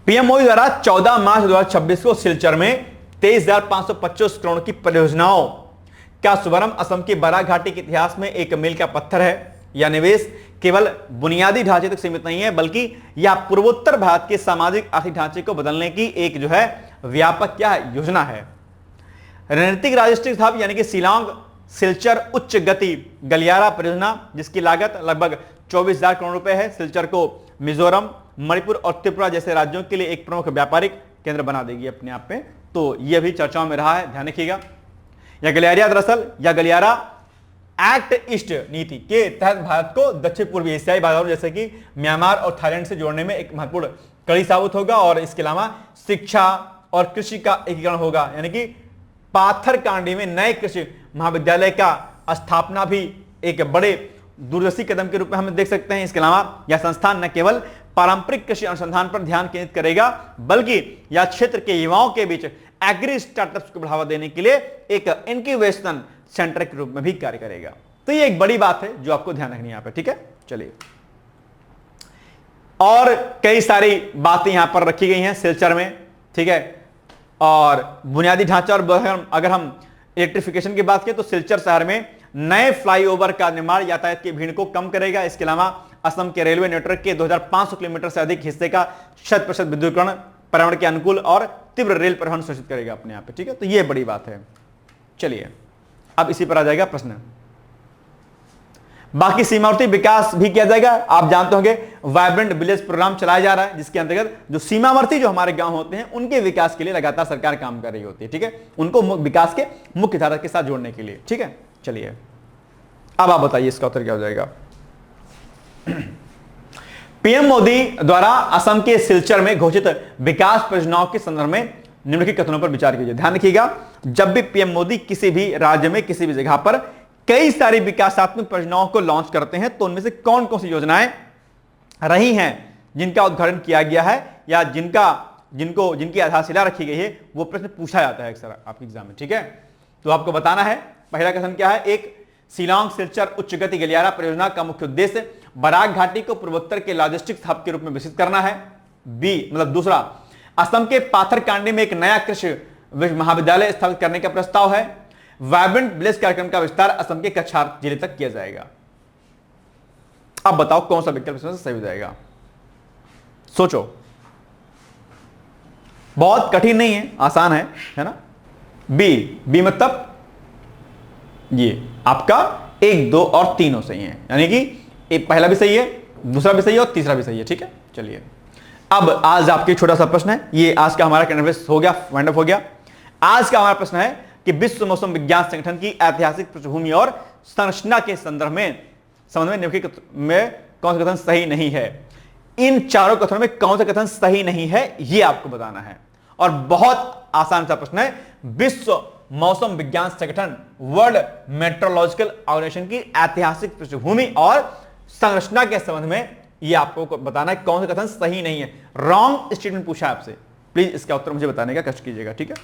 पीएम मोदी द्वारा 14 मार्च 2026 को सिलचर में 23,525 करोड़ की परियोजनाओं का शुभारंभ असम की बराक घाटी के इतिहास में एक मील का पत्थर है। यह निवेश केवल बुनियादी ढांचे तक सीमित नहीं है, बल्कि यह पूर्वोत्तर भारत के सामाजिक आर्थिक ढांचे को बदलने की एक जो है व्यापक क्या है, योजना है। रणनीतिक लॉजिस्टिक्स हब यानी कि शिलांग सिलचर उच्च गति गलियारा परियोजना, जिसकी लागत लगभग 24,000 करोड़ रुपए है, सिलचर को मिजोरम, मणिपुर और त्रिपुरा जैसे राज्यों के लिए एक प्रमुख व्यापारिक केंद्र बना देगी अपने आप में। तो यह भी चर्चाओं में रहा है, ध्यान रखिएगा। यह गलियारा एक्ट ईस्ट नीति के तहत भारत को दक्षिण पूर्वी एशियाई बाजारों जैसे कि म्यांमार और थाईलैंड से जोड़ने में एक महत्वपूर्ण कड़ी साबित होगा और इसके अलावा शिक्षा और कृषि का एकीकरण होगा, यानी कि पाथरकांडी में नए कृषि महाविद्यालय का स्थापना भी एक बड़े दूरदर्शी कदम के रूप में हम देख सकते हैं। इसके अलावा यह संस्थान न केवल पारंपरिक कृषि अनुसंधान पर ध्यान केंद्रित करेगा, बल्कि यह क्षेत्र के युवाओं के बीच एग्री स्टार्टअप्स को बढ़ावा देने के लिए एक इंक्यूबेशन सेंटर के रूप में भी कार्य करेगा। तो ये एक बड़ी बात है जो आपको ध्यान रखनी है यहाँ पे, ठीक है। चलिए, और कई सारी बातें यहां पर रखी गई हैं सिलचर में, ठीक है। और बुनियादी ढांचा, और अगर हम इलेक्ट्रिफिकेशन की बात करें तो सिलचर शहर में नए फ्लाईओवर का निर्माण यातायात की भीड़ को कम करेगा। इसके अलावा असम के रेलवे नेटवर्क के 2500 किलोमीटर से अधिक हिस्से का 100% विद्युतीकरण पर्यावरण के अनुकूल और तीव्र रेल परिवहन सुनिश्चित करेगा अपने आप पे, ठीक है। तो ये बड़ी बात है। चलिए अब इसी पर आ जाएगा प्रश्न। बाकी सीमावर्ती विकास भी किया जाएगा। आप जानते होंगे वाइब्रेंट विलेज प्रोग्राम चलाया जा रहा है, जिसके अंतर्गत जो सीमावर्ती जो हमारे गांव होते हैं उनके विकास के लिए लगातार सरकार काम कर रही होती है, ठीक है, उनको विकास के मुख्य धारा के साथ जोड़ने के लिए, ठीक है। चलिए अब आप बताइए इसका उत्तर क्या हो जाएगा। पीएम मोदी द्वारा असम के सिलचर में घोषित विकास परियोजनाओं के संदर्भ में निम्नलिखित कथनों पर विचार कीजिए। ध्यान रखिएगा, जब भी पीएम मोदी किसी भी राज्य में किसी भी जगह पर कई सारी विकासात्मक परियोजनाओं को लॉन्च करते हैं तो उनमें से कौन कौन सी योजनाएं रही हैं जिनका उद्घाटन किया गया है या जिनकी आधारशिला रखी गई है, वो प्रश्न पूछा जाता है अक्सर आपके एग्जाम में, ठीक है। तो आपको बताना है पहला कथन क्या है। एक, शिलांग सिलचर उच्च गति गलियारा परियोजना का मुख्य उद्देश्य बराक घाटी को पूर्वोत्तर के लॉजिस्टिक्स हब के रूप में विकसित करना है। बी मतलब दूसरा, असम के पाथरकांडी में एक नया कृषि महाविद्यालय स्थापित करने का प्रस्ताव है। वाइब्रेंट विलेज कार्यक्रम का विस्तार असम के कछार जिले तक किया जाएगा। अब बताओ कौन सा विकल्प इसमें से सही हो जाएगा, सोचो। बहुत कठिन नहीं है, आसान है ना। बी मतलब ये आपका 1, 2 और 3 सही है, यानी कि एक पहला भी सही है, दूसरा भी सही है और तीसरा भी सही है, ठीक है। चलिए अब आज आपके छोटा सा प्रश्न है, ये आज का हमारा कैनवस हो गया, वाइंड अप हो गया। आज का हमारा प्रश्न है कि विश्व मौसम विज्ञान संगठन की ऐतिहासिक पृष्ठभूमि और संरचना के संबंध में निम्नलिखित में कौन सा कथन सही नहीं है। इन चारों कथनों में कौन सा कथन सही नहीं है ये आपको बताना है। और बहुत आसान सा प्रश्न है, विश्व मौसम विज्ञान संगठन वर्ल्ड मेट्रोलॉजिकल ऑर्गेनाइजेशन की ऐतिहासिक पृष्ठभूमि और संरचना के संबंध में ये आपको बताना है कौन सा कथन सही नहीं है। रॉन्ग स्टेटमेंट पूछा है आपसे, प्लीज इसका उत्तर मुझे बताने का कष्ट कीजिएगा, ठीक है।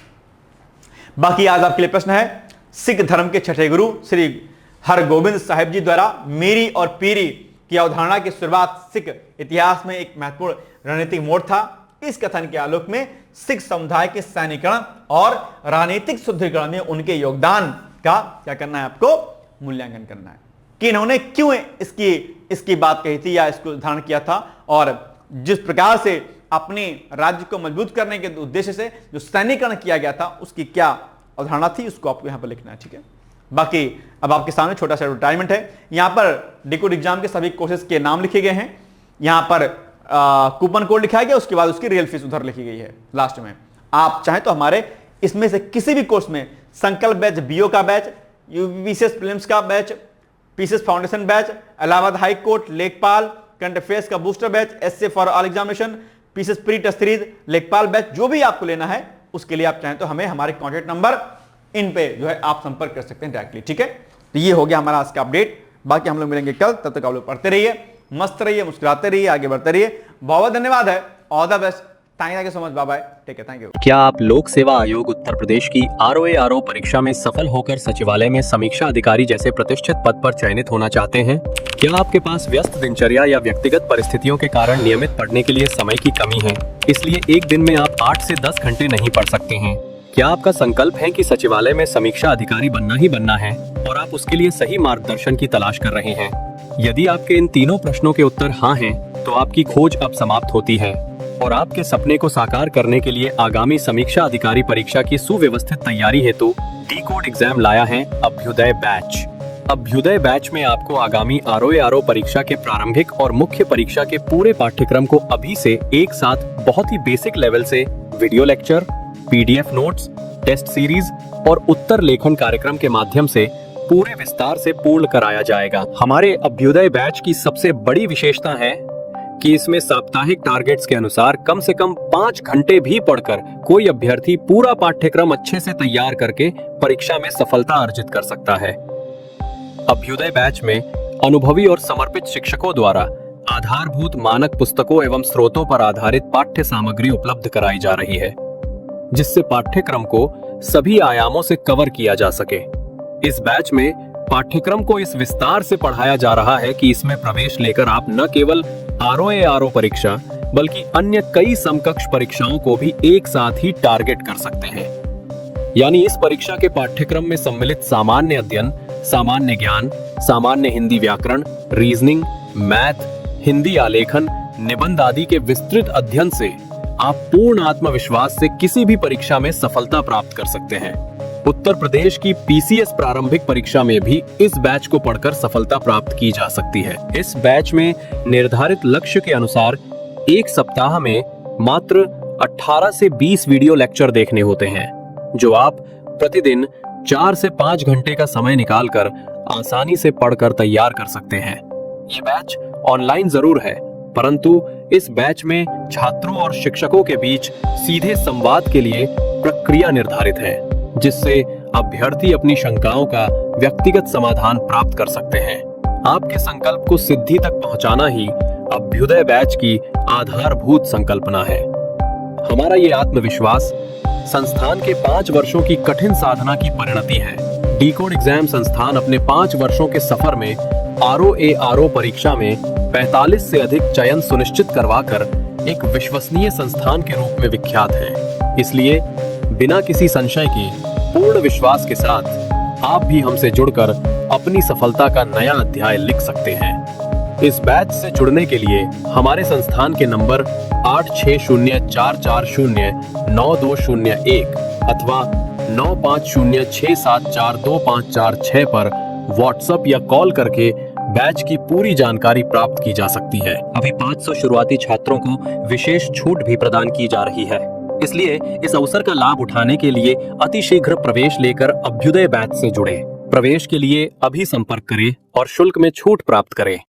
बाकी आज आपके लिए प्रश्न है, सिख धर्म के छठे गुरु श्री हरगोबिंद साहिब जी द्वारा मेरी और पीरी की अवधारणा की शुरुआत सिख इतिहास में एक महत्वपूर्ण रणनीतिक मोड़ था। इस कथन के आलोक में सिख समुदाय के सैनिकरण और राजनीतिक शुद्धिकरण में उनके योगदान का क्या करना है, आपको मूल्यांकन करना है कि इन्होंने क्यों इसकी बात कही थी या इसको धारण किया था, और जिस प्रकार से अपने राज्य को मजबूत करने के उद्देश्य से जो सैनिकरण किया गया था उसकी क्या अवधारणा थी, उसको आपको यहां पर लिखना है, ठीक है। बाकी अब आपके सामने छोटा सा एडवर्टाइजमेंट है, यहां पर डिकोड एग्जाम के सभी कोर्सेज के नाम लिखे गए हैं, यहां पर कूपन कोड लिखा गया, उसके बाद उसकी रियल फीस उधर लिखी गई है लास्ट में। आप चाहें तो हमारे इसमें से किसी भी कोर्स में संकल्प बैच, बीओ का बैच, यूपीसीएस प्रीलिम्स का batch, PCS foundation batch, Allahabad high court, लेखपाल करंट अफेयर्स का booster batch, SA for all examination, PCS pre test series, लेखपाल बैच, जो भी आपको लेना है उसके लिए आप चाहें तो हमें हमारे कॉन्टैक्ट नंबर इन पे जो है आप संपर्क कर सकते हैं डायरेक्टली, ठीक है। तो ये हो गया हमारा आज का अपडेट। बाकी हम लोग मिलेंगे कल, तब तक आप लोग पढ़ते रहिए, मस्त रहिए, मुस्कुराते रहिए, आगे बढ़ते रहिए। बहुत धन्यवाद है, all the best, thank you so much, bye bye, take care, thank you. क्या आप लोक सेवा आयोग उत्तर प्रदेश की ROA परीक्षा में सफल होकर सचिवालय में समीक्षा अधिकारी जैसे प्रतिष्ठित पद पर चयनित होना चाहते हैं? क्या आपके पास व्यस्त दिनचर्या या व्यक्तिगत परिस्थितियों के कारण नियमित पढ़ने के लिए समय की कमी है, इसलिए एक दिन में आप 8 से 10 घंटे नहीं पढ़ सकते हैं? क्या आपका संकल्प है कि सचिवालय में समीक्षा अधिकारी बनना ही बनना है और आप उसके लिए सही मार्गदर्शन की तलाश कर रहे हैं? यदि आपके इन तीनों प्रश्नों के उत्तर हाँ हैं, तो आपकी खोज अब समाप्त होती है और आपके सपने को साकार करने के लिए आगामी समीक्षा अधिकारी परीक्षा की सुव्यवस्थित तैयारी हेतु डिकोड एग्जाम लाया है अभ्युदय बैच। अभ्युदय बैच में आपको आगामी ROA परीक्षा के प्रारंभिक और मुख्य परीक्षा के पूरे पाठ्यक्रम को अभी से एक साथ बहुत ही बेसिक लेवल से video lecture, PDF notes, test series और उत्तर लेखन कार्यक्रम के माध्यम से पूरे विस्तार से पूर्ण कराया जाएगा। हमारे अभ्युदय बैच की सबसे बड़ी विशेषता है कि इसमें साप्ताहिक टारगेट्स के अनुसार कम से कम 5 घंटे भी पढ़कर कोई अभ्यर्थी पूरा पाठ्यक्रम अच्छे से तैयार करके परीक्षा में सफलता अर्जित कर सकता है। अभ्युदय बैच में अनुभवी और समर्पित शिक्षकों द्वारा आधारभूत मानक पुस्तकों एवं स्रोतों पर आधारित पाठ्य सामग्री उपलब्ध कराई जा रही है, जिससे पाठ्यक्रम को सभी आयामों से कवर किया जा सके। इस बैच में पाठ्यक्रम को इस विस्तार से पढ़ाया जा रहा है कि इसमें प्रवेश लेकर आप न केवल ROA परीक्षा बल्कि अन्य कई समकक्ष परीक्षाओं को भी एक साथ ही टारगेट कर सकते हैं। यानी इस परीक्षा के पाठ्यक्रम में सम्मिलित सामान्य अध्ययन, सामान्य ज्ञान, सामान्य हिंदी व्याकरण, रीजनिंग, मैथ, हिंदी आलेखन, निबंध आदि के विस्तृत अध्ययन से आप पूर्ण आत्मविश्वास से किसी भी परीक्षा में सफलता प्राप्त कर सकते हैं। उत्तर प्रदेश की पीसीएस प्रारंभिक परीक्षा में भी इस बैच को पढ़कर सफलता प्राप्त की जा सकती है। इस बैच में निर्धारित लक्ष्य के अनुसार एक सप्ताह में मात्र 18 से 20 वीडियो लेक्चर देखने होते हैं, जो आप प्रतिदिन 4 से 5 घंटे का समय निकालकर आसानी से पढ़कर तैयार कर सकते हैं। ये बैच ऑनलाइन जरूर है, परंतु इस बैच में छात्रों और शिक्षकों के बीच सीधे संवाद के लिए प्रक्रिया निर्धारित है, जिससे अभ्यर्थी अपनी शंकाओं का व्यक्तिगत समाधान प्राप्त कर सकते हैं। आपके संकल्प को सिद्धि तक पहुंचाना ही अभ्युदय बैच की आधारभूत संकल्पना है। हमारा ये आत्मविश्वास संस्थान के 5 वर्षों की कठिन साधना की परिणति है। डीकोड एग्जाम संस्थान अपने 5 वर्षों के सफर में ROARO परीक्षा में 45 से अधिक चयन सुनिश्चित करवाकर एक विश्वसनीय संस्थान के रूप में विख्यात है। इसलिए बिना किसी संशय के पूर्ण विश्वास के साथ आप भी हमसे जुड़कर अपनी सफलता का नया अध्याय लिख सकते हैं। इस बैच से जुड़ने के लिए हमारे संस्थान के नंबर 8604409201 अथवा 9506742546 पर व्हाट्सएप या कॉल करके बैच की पूरी जानकारी प्राप्त की जा सकती है। अभी 500 शुरुआती छात्रों को विशेष छूट भी प्रदान की जा रही है, इसलिए इस अवसर का लाभ उठाने के लिए अतिशीघ्र प्रवेश लेकर अभ्युदय बैच से जुड़े। प्रवेश के लिए अभी संपर्क करें और शुल्क में छूट प्राप्त करें।